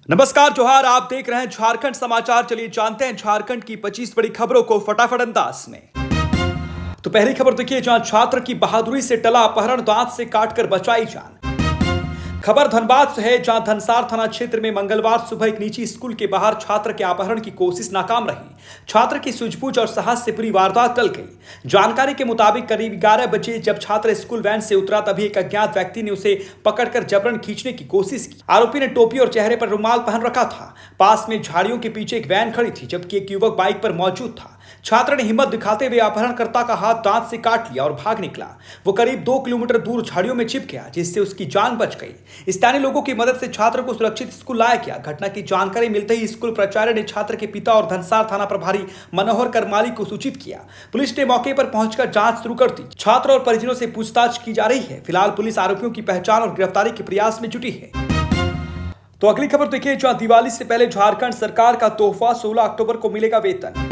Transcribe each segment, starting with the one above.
नमस्कार जोहार, आप देख रहे हैं झारखंड समाचार। चलिए जानते हैं झारखंड की 25 बड़ी खबरों को फटाफट अंदाज में। तो पहली खबर देखिए, जहां छात्र की बहादुरी से टला अपहरण, दांत से काटकर बचाई जान। खबर धनबाद से है, जहां धनसार थाना क्षेत्र में मंगलवार सुबह एक निजी स्कूल के बाहर छात्र के अपहरण की कोशिश नाकाम रही। छात्र की सूझबूझ और साहस से पूरी वारदात टल गई। जानकारी के मुताबिक करीब 11 बजे जब छात्र स्कूल वैन से उतरा, तभी एक अज्ञात व्यक्ति ने उसे पकड़कर जबरन खींचने की कोशिश की। आरोपी ने टोपी और चेहरे पर रुमाल पहन रखा था। पास में झाड़ियों के पीछे एक वैन खड़ी थी, जबकि एक युवक बाइक पर मौजूद था। छात्र ने हिम्मत दिखाते हुए अपहरणकर्ता का हाथ दांत से काट लिया और भाग निकला। वो करीब 2 किलोमीटर दूर झाड़ियों में छिप गया, जिससे उसकी जान बच गई। स्थानीय लोगों की मदद से छात्र को सुरक्षित स्कूल लाया गया। घटना की जानकारी मिलते ही स्कूल प्राचार्य ने छात्र के पिता और धनसार थाना प्रभारी मनोहर करमाली को सूचित किया। पुलिस ने मौके पर पहुंचकर जांच शुरू कर दी। छात्र और परिजनों से पूछताछ की जा रही है। फिलहाल पुलिस आरोपियों की पहचान और गिरफ्तारी के प्रयास में जुटी है। तो अगली खबर देखिए, जहां दिवाली से पहले झारखंड सरकार का तोहफा, 16 अक्टूबर को मिलेगा वेतन।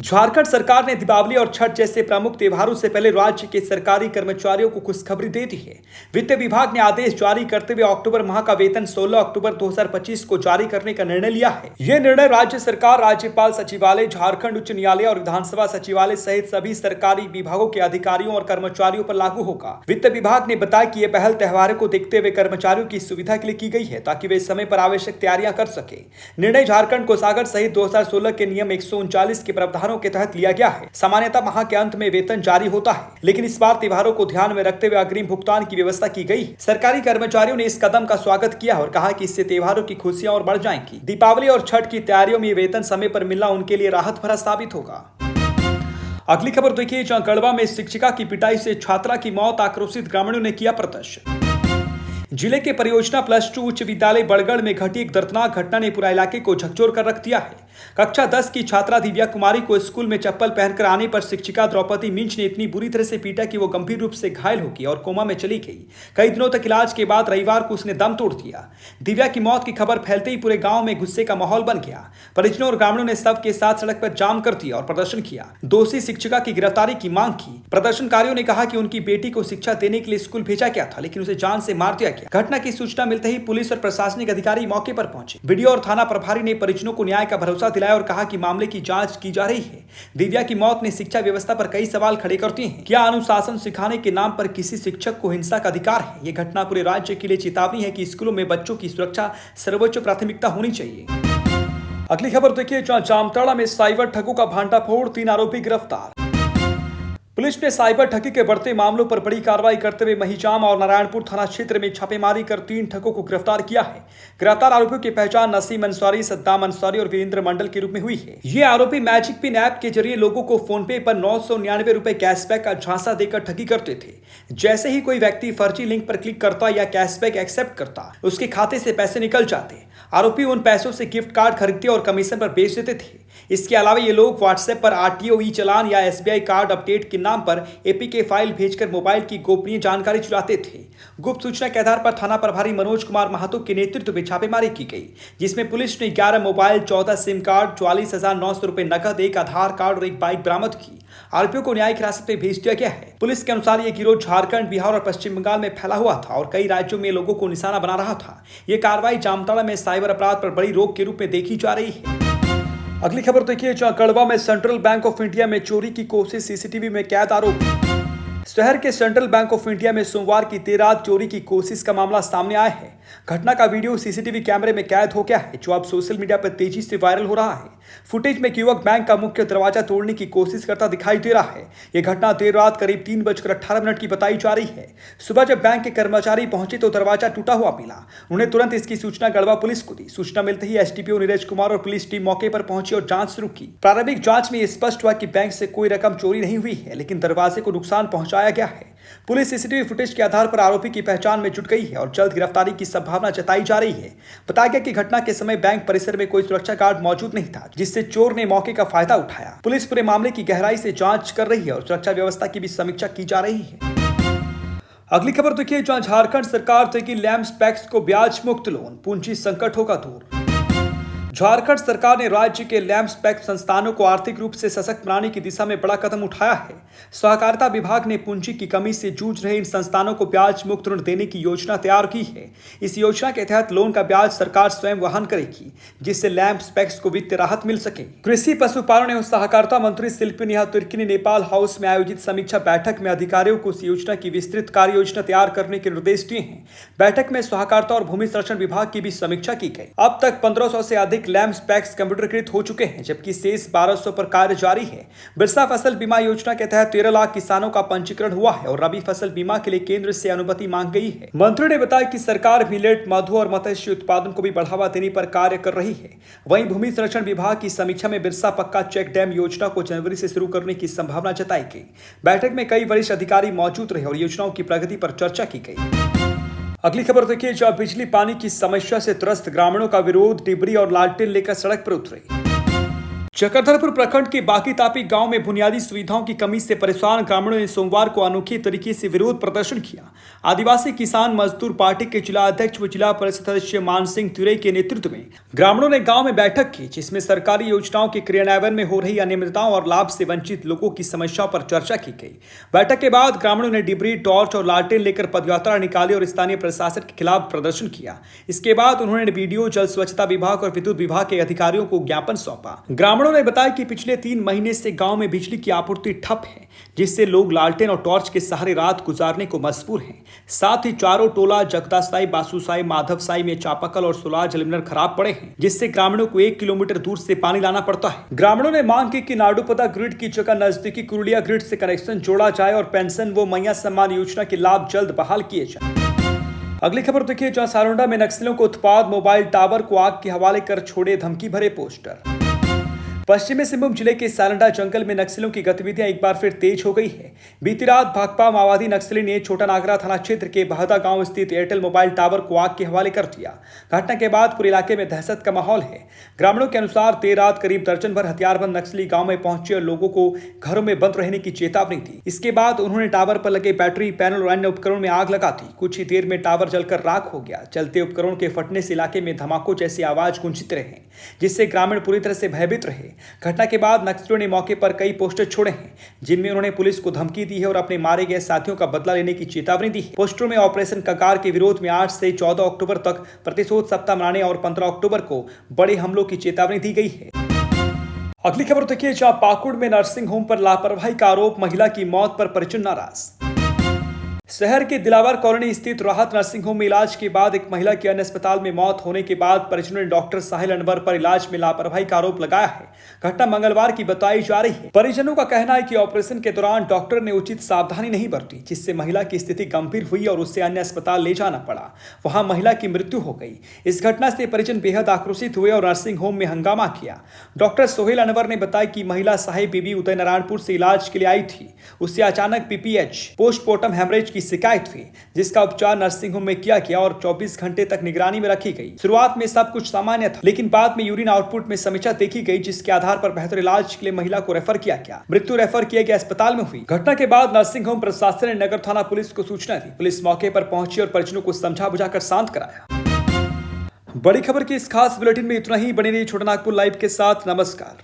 झारखंड सरकार ने दीपावली और छठ जैसे प्रमुख त्योहारों से पहले राज्य के सरकारी कर्मचारियों को खुशखबरी दे दी है। वित्त विभाग ने आदेश जारी करते हुए अक्टूबर माह का वेतन 16 अक्टूबर 2025 को जारी करने का निर्णय लिया है। यह निर्णय राज्य सरकार, राज्यपाल सचिवालय, झारखंड उच्च न्यायालय और विधानसभा सचिवालय सहित सभी सरकारी विभागों के अधिकारियों और कर्मचारियों पर लागू होगा। वित्त विभाग ने बताया कि यह पहल त्योहारों को देखते हुए कर्मचारियों की सुविधा के लिए की गई है, ताकि वे समय पर आवश्यक तैयारियां कर सके। निर्णय झारखंड कोषागार सहित 2016 के नियम 139 के प्रावधानों के तहत लिया गया है। सामान्यतः माह के अंत में वेतन जारी होता है, लेकिन इस बार त्योहारों को ध्यान में रखते हुए अग्रिम भुगतान की व्यवस्था की गई। सरकारी कर्मचारियों ने इस कदम का स्वागत किया और कहा कि इससे त्योहारों की खुशियां और बढ़ जाएंगी। दीपावली और छठ की तैयारियों में वेतन समय पर मिलना उनके लिए राहत भरा साबित होगा। अगली खबर देखिए, जहां गढ़वा में शिक्षिका की पिटाई से छात्रा की मौत, आक्रोशित ग्रामीणों ने किया प्रदर्शन। जिले के परियोजना +2 उच्च विद्यालय बड़गढ़ में घटी एक दर्दनाक घटना ने पूरा इलाके को झकझोर कर रख दिया है। कक्षा 10 की छात्रा दिव्या कुमारी को स्कूल में चप्पल पहनकर आने पर शिक्षिका द्रौपदी मिंज ने इतनी बुरी तरह से पीटा कि वो गंभीर रूप से घायल हो गई और कोमा में चली गई। कई दिनों तक इलाज के बाद रविवार को उसने दम तोड़ दिया। दिव्या की मौत की खबर फैलते ही पूरे गांव में गुस्से का माहौल बन गया। परिजनों और ग्रामीणों ने सब के साथ सड़क पर जाम कर दिया और प्रदर्शन किया। दोषी शिक्षिका की गिरफ्तारी की मांग की। प्रदर्शनकारियों ने कहा कि उनकी बेटी को शिक्षा देने के लिए स्कूल भेजा गया था, लेकिन उसे जान से मार दिया गया। घटना की सूचना मिलते ही पुलिस और प्रशासनिक अधिकारी मौके पर पहुंचे। वीडियो और थाना प्रभारी ने परिजनों को न्याय का भरोसा दिलाया और कहा कि मामले की जांच की जा रही है। दिव्या की मौत ने शिक्षा व्यवस्था पर कई सवाल खड़े करते हैं। क्या अनुशासन सिखाने के नाम पर किसी शिक्षक को हिंसा का अधिकार है? यह घटना पूरे राज्य के लिए चेतावनी है कि स्कूलों में बच्चों की सुरक्षा सर्वोच्च प्राथमिकता होनी चाहिए। अगली खबर देखिए, जहां जामताड़ा में साइबर ठगों का भांडाफोड़, 3 आरोपी गिरफ्तार। पुलिस ने साइबर ठगी के बढ़ते मामलों पर बड़ी कार्रवाई करते हुए महिजाम और नारायणपुर थाना क्षेत्र में छापेमारी कर 3 ठगों को गिरफ्तार किया है। गिरफ्तार आरोपियों की पहचान नसीम अंसारी, सद्दाम अंसारी और वीरेंद्र मंडल के रूप में हुई है। ये आरोपी मैजिक पिन ऐप के जरिए लोगों को फोन पे पर 999 रुपए कैशबैक का झांसा देकर ठगी करते थे। जैसे ही कोई व्यक्ति फर्जी लिंक पर क्लिक करता या कैशबैक एक्सेप्ट करता, उसके खाते से पैसे निकल जाते। आरोपी उन पैसों से गिफ्ट कार्ड खरीदते और कमीशन पर बेच देते थे। इसके अलावा ये लोग व्हाट्सएप पर आरटीओ, ई चालान या एसबीआई कार्ड अपडेट के नाम पर एपीके फाइल भेजकर मोबाइल की गोपनीय जानकारी चुराते थे। गुप्त सूचना के आधार पर थाना प्रभारी मनोज कुमार महतो के नेतृत्व में छापेमारी की गई, जिसमें पुलिस ने 11 मोबाइल, 14 सिम कार्ड, 44,900 रुपए नकद, 1 आधार कार्ड और 1 बाइक बरामद की। आरोपियों को न्यायिक हिरासत में भेज दिया गया है। पुलिस के अनुसार ये गिरोह झारखंड, बिहार और पश्चिम बंगाल में फैला हुआ था और कई राज्यों में लोगों को निशाना बना रहा था। ये कार्रवाई जामताड़ा में साइबर अपराध पर बड़ी रोक के रूप में देखी जा रही है। अगली खबर देखिए, जहां गढ़वा में सेंट्रल बैंक ऑफ इंडिया में चोरी की कोशिश, सीसीटीवी में कैद आरोपी। शहर के सेंट्रल बैंक ऑफ इंडिया में सोमवार की देर रात चोरी की कोशिश का मामला सामने आया है। घटना का वीडियो सीसीटीवी कैमरे में कैद हो गया है, जो अब सोशल मीडिया पर तेजी से वायरल हो रहा है। फुटेज में एक युवक बैंक का मुख्य दरवाजा तोड़ने की कोशिश करता दिखाई दे रहा है। यह घटना देर रात करीब 3:18 की बताई जा रही है। सुबह जब बैंक के कर्मचारी पहुंचे तो दरवाजा टूटा हुआ मिला। उन्हें तुरंत इसकी सूचना गढ़वा पुलिस को दी। सूचना मिलते ही एसडीपीओ नीरज कुमार और पुलिस टीम मौके पर पहुंची और जांच शुरू की। प्रारंभिक जांच में यह स्पष्ट हुआ कि बैंक से कोई रकम चोरी नहीं हुई है, लेकिन दरवाजे को नुकसान पहुंचाया गया है। पुलिस सीसीटीवी फुटेज के आधार पर आरोपी की पहचान में जुट गई है और जल्द गिरफ्तारी की संभावना जताई जा रही है। बताया गया कि घटना के समय बैंक परिसर में कोई सुरक्षा गार्ड मौजूद नहीं था, जिससे चोर ने मौके का फायदा उठाया। पुलिस पूरे मामले की गहराई से जांच कर रही है और सुरक्षा व्यवस्था की भी समीक्षा की जा रही है। अगली खबर देखिए, जहां झारखंड सरकार देगी लैम्स पैक्स को ब्याज मुक्त लोन, पूंजी संकट होगा दूर। झारखंड सरकार ने राज्य के लैंप पैक्ट संस्थानों को आर्थिक रूप से सशक्त बनाने की दिशा में बड़ा कदम उठाया है। सहकारिता विभाग ने पूंजी की कमी से जूझ रहे इन संस्थानों को ब्याज मुक्त ऋण देने की योजना तैयार की है। इस योजना के तहत लोन का ब्याज सरकार स्वयं वहन करेगी, जिससे लैंप पैक्ट को वित्तीय राहत मिल सके। कृषि, पशुपालन एवं सहकारिता मंत्री शिल्पी नेहा तिर्की ने नेपाल हाउस में आयोजित समीक्षा बैठक में अधिकारियों को इस योजना की विस्तृत कार्य योजना तैयार करने के निर्देश दिए हैं। बैठक में सहकारिता और भूमि संरक्षण विभाग की भी समीक्षा की गई। अब तक 1500 से अधिक लैंप पैक्ट कंप्यूटरीकृत हो चुके हैं, जबकि शेष 1200 पर कार्य जारी है। बिरसा फसल बीमा योजना के तहत 13 लाख किसानों का पंजीकरण हुआ है और रबी फसल बीमा के लिए केंद्र से अनुमति मांग गई है। मंत्री ने बताया कि सरकार मिलेट, मधु और मत्स्य उत्पादन को भी बढ़ावा देने पर कार्य कर रही है। वहीं भूमि संरक्षण विभाग की समीक्षा में बिरसा पक्का चेक डैम योजना को जनवरी से शुरू करने की संभावना जताई गई। बैठक में कई वरिष्ठ अधिकारी मौजूद रहे और योजनाओं की प्रगति पर चर्चा की गई। अगली खबर देखिए, जहां बिजली पानी की समस्या से त्रस्त ग्रामीणों का विरोध, डिबरी और लालटेन लेकर सड़क पर उतरे। चक्रधरपुर प्रखंड के बाकी तापी गांव में बुनियादी सुविधाओं की कमी से परेशान ग्रामीणों ने सोमवार को अनोखे तरीके से विरोध प्रदर्शन किया। आदिवासी किसान मजदूर पार्टी के जिला अध्यक्ष व जिला परिषद सदस्य मान सिंह तिरे के नेतृत्व में ग्रामीणों ने गांव में बैठक की, जिसमें सरकारी योजनाओं के क्रियान्वयन में हो रही अनियमितताओं और लाभ से वंचित लोगों की समस्याओं पर चर्चा की गई। बैठक के बाद ग्रामीणों ने डिबरी, टॉर्च और लालटेन लेकर पदयात्रा निकाली और स्थानीय प्रशासन के खिलाफ प्रदर्शन किया। इसके बाद उन्होंने बीडीओ, जल स्वच्छता विभाग और विद्युत विभाग के अधिकारियों को ज्ञापन सौंपा। उन्होंने बताया कि पिछले 3 महीने से गांव में बिजली की आपूर्ति ठप है, जिससे लोग लालटेन और टॉर्च के सहारे रात गुजारने को मजबूर हैं। साथ ही चारों टोला जगदासाई, बासुसाई, माधवसाई में चापाकल और सोलर जलमिनर खराब पड़े हैं, जिससे ग्रामीणों को 1 किलोमीटर दूर से पानी लाना पड़ता है। ग्रामीणों ने मांग की कि नाडुपदा ग्रिड की जगह नजदीकी कुरुलिया ग्रिड से कनेक्शन जोड़ा जाए और पेंशन व मैया सम्मान योजना के लाभ जल्द बहाल किए जाए। अगली खबर देखिए, जहां सारोंडा में नक्सलियों को उत्पाद मोबाइल टावर को आग के हवाले कर छोड़े धमकी भरे पोस्टर। पश्चिमी सिंहभूम जिले के सारंडा जंगल में नक्सलियों की गतिविधियां एक बार फिर तेज हो गई है। बीती रात भाकपा माओवादी नक्सली ने छोटा नागरा थाना क्षेत्र के बहदा गांव स्थित एयरटेल मोबाइल टावर को आग के हवाले कर दिया। घटना के बाद पूरे इलाके में दहशत का माहौल है। ग्रामीणों के अनुसार देर रात करीब दर्जन भर हथियारबंद नक्सली गांव में पहुंचे और लोगों को घरों में बंद रहने की चेतावनी दी। इसके बाद उन्होंने टावर पर लगे बैटरी, पैनल और अन्य उपकरणों में आग लगा दी। कुछ ही देर में टावर जलकर राख हो गया। चलते उपकरणों के फटने से इलाके में धमाकों जैसी आवाज गूंजती रहे, जिससे ग्रामीण पूरी तरह से भयभीत रहे। घटना के बाद नक्सलियों ने मौके पर कई पोस्टर छोड़े हैं, जिनमें उन्होंने पुलिस को धमकी दी है और अपने मारे गए साथियों का बदला लेने की चेतावनी दी है। पोस्टरों में ऑपरेशन कगार के विरोध में 8 से 14 अक्टूबर तक प्रतिशोध सप्ताह मनाने और 15 अक्टूबर को बड़े हमलों की चेतावनी दी गई है। अगली खबर देखिए, जहां पाकुड़ में नर्सिंग होम पर लापरवाही का आरोप, महिला की मौत पर परिजन नाराज। शहर के दिलावर कॉलोनी स्थित राहत नर्सिंग होम में इलाज के बाद एक महिला की अन्य अस्पताल में मौत होने के बाद परिजनों ने डॉक्टर साहिल अनवर पर इलाज में लापरवाही का आरोप लगाया है। घटना मंगलवार की बताई जा रही है। परिजनों का कहना है कि ऑपरेशन के दौरान डॉक्टर ने उचित सावधानी नहीं बरती, जिससे महिला की स्थिति गंभीर हुई और उसे अन्य अस्पताल ले जाना पड़ा। वहां महिला की मृत्यु हो गई। इस घटना से परिजन बेहद आक्रोशित हुए और नर्सिंग होम में हंगामा किया। डॉक्टर सोहेल अनवर ने बताया कि महिला साहिब बीबी उदय नारायणपुर से इलाज के लिए आई थी। उससे अचानक पीपीएच पोस्टमार्टम हेमरेज की शिकायत हुई, जिसका उपचार नर्सिंग होम में किया गया और 24 घंटे तक निगरानी में रखी गई। शुरुआत में सब कुछ सामान्य था, लेकिन बाद में यूरिन आउटपुट में समस्या देखी गई, जिसके आधार पर बेहतर इलाज के लिए महिला को रेफर किया गया। मृत्यु रेफर किए गए अस्पताल में हुई। घटना के बाद नर्सिंग होम प्रशासन ने नगर थाना पुलिस को सूचना दी। पुलिस मौके पर पहुंची और परिजनों को समझा बुझाकर शांत कराया। बड़ी खबर की इस खास बुलेटिन में इतना ही। बने रहिए छोटा नागपुर लाइव के साथ। नमस्कार।